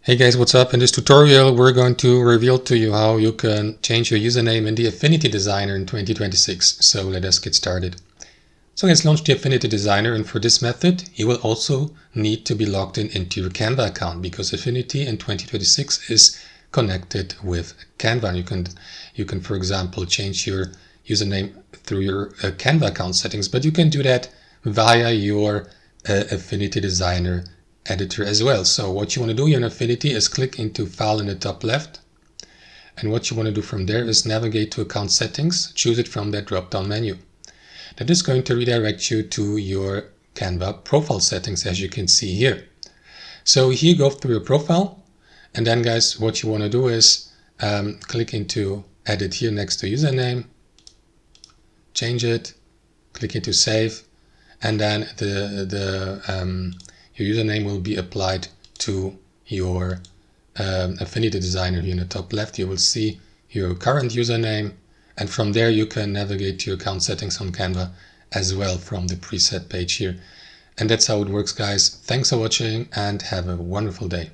Hey guys, what's up? In this tutorial we're going to reveal to you how you can change your username in the Affinity Designer in 2026. So let us get started. So let's launch the Affinity Designer, and for this method you will also need to be logged into your Canva account because Affinity in 2026 is connected with Canva. You can for example change your username through your Canva account settings, but you can do that via your Affinity Designer editor as well. So what you want to do here in Affinity is click into File in the top left, and what you want to do from there is navigate to Account Settings, choose it from that drop-down menu. That is going to redirect you to your Canva profile settings, as you can see here. So here, go through your profile, and then guys, what you want to do is click into Edit here next to username, change it, click into Save, and then your username will be applied to your Affinity Designer. Here in the top left you will see your current username, and from there you can navigate to your account settings on Canva as well from the preset page here. And that's how it works, guys. Thanks for watching and have a wonderful day.